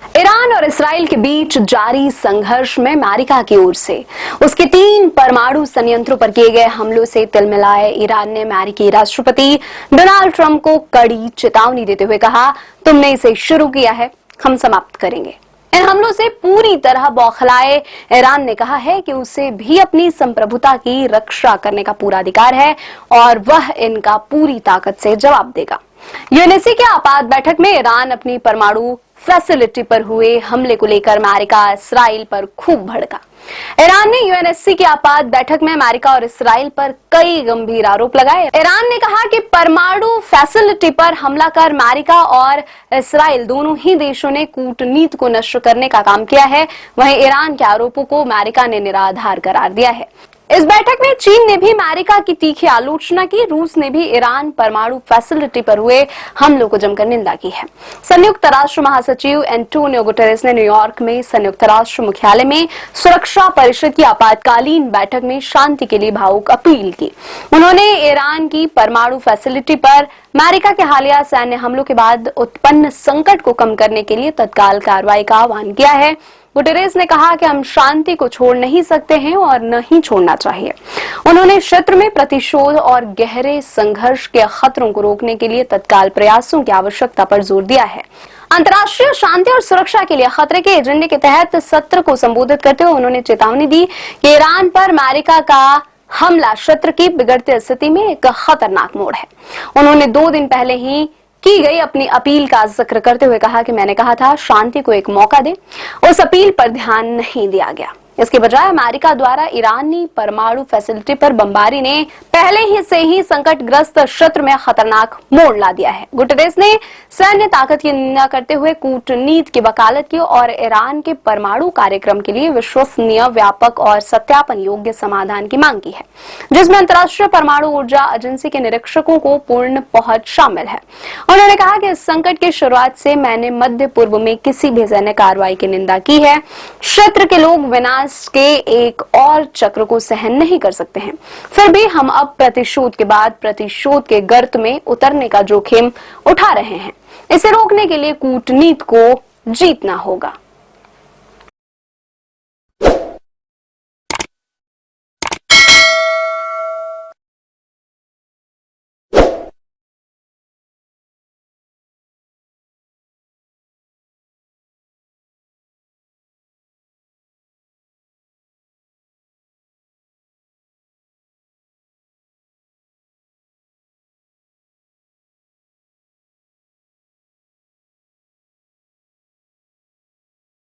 Iran और Israel के बीच जारी संघर्ष में अमेरिका की ओर से उसके 3 परमाणु संयंत्रों पर किए गए हमलों से तिलमिलाए ईरान ने अमेरिकी राष्ट्रपति डोनाल्ड ट्रंप को कड़ी चेतावनी देते हुए कहा, तुमने इसे शुरू किया है, हम समाप्त करेंगे। इन हमलों से पूरी तरह बौखलाए ईरान ने कहा है कि उसे भी अपनी संप्रभुता की रक्षा करने का पूरा अधिकार है और वह इनका पूरी ताकत से जवाब देगा। यूएनएससी की आपात बैठक में ईरान अपनी परमाणु फैसिलिटी पर हुए हमले को लेकर अमेरिका इसराइल पर खूब भड़का। ईरान ने यूएनएससी की आपात बैठक में अमेरिका और इसराइल पर कई गंभीर आरोप लगाए। ईरान ने कहा कि परमाणु फैसिलिटी पर हमला कर अमेरिका और इसराइल दोनों ही देशों ने कूटनीति को नष्ट करने का काम किया है। वहीं ईरान के आरोपों को अमेरिका ने निराधार करार दिया है। इस बैठक में चीन ने भी अमेरिका की तीखी आलोचना की। रूस ने भी ईरान परमाणु फैसिलिटी पर हुए हमलों को जमकर निंदा की है। संयुक्त राष्ट्र महासचिव एंटोनियो गुटेरेस ने न्यूयॉर्क में संयुक्त राष्ट्र मुख्यालय में सुरक्षा परिषद की आपातकालीन बैठक में शांति के लिए भावुक अपील की। उन्होंने ईरान की परमाणु फैसिलिटी पर अमेरिका के हालिया सैन्य हमलों के बाद उत्पन्न संकट को कम करने के लिए तत्काल कार्रवाई का आह्वान किया है। गुटेरेस ने कहा कि हम शांति को छोड़ नहीं सकते हैं और न ही छोड़ना चाहिए। उन्होंने क्षेत्र में प्रतिशोध और गहरे संघर्ष के खतरों को रोकने के लिए तत्काल प्रयासों की आवश्यकता पर जोर दिया है। अंतर्राष्ट्रीय शांति और सुरक्षा के लिए खतरे के एजेंडे के तहत सत्र को संबोधित करते हुए उन्होंने चेतावनी दी कि ईरान पर अमेरिका का हमला क्षेत्र की बिगड़ती स्थिति में एक खतरनाक मोड़ है। उन्होंने 2 दिन पहले ही की गई अपनी अपील का जिक्र करते हुए कहा कि मैंने कहा था शांति को एक मौका दे। उस अपील पर ध्यान नहीं दिया गया। इसके बजाय अमेरिका द्वारा ईरानी परमाणु फैसिलिटी पर बमबारी ने पहले ही से ही संकटग्रस्त क्षेत्र में खतरनाक मोड़ ला दिया है। गुटेरेस ने सैन्य ताकत की निंदा करते हुए कूटनीति की वकालत की और ईरान के परमाणु कार्यक्रम के लिए विश्वसनीय, व्यापक और सत्यापन योग्य समाधान की मांग की है, जिसमें अंतर्राष्ट्रीय परमाणु ऊर्जा एजेंसी के निरीक्षकों को पूर्ण पहुंच शामिल है। उन्होंने कहा कि इस संकट की शुरुआत से मैंने मध्य पूर्व में किसी भी सैन्य कार्रवाई की निंदा की है। क्षेत्र के लोग विनाश के एक और चक्र को सहन नहीं कर सकते हैं। फिर भी हम अब प्रतिशोध के बाद प्रतिशोध के गर्त में उतरने का जोखिम उठा रहे हैं। इसे रोकने के लिए कूटनीति को जीतना होगा।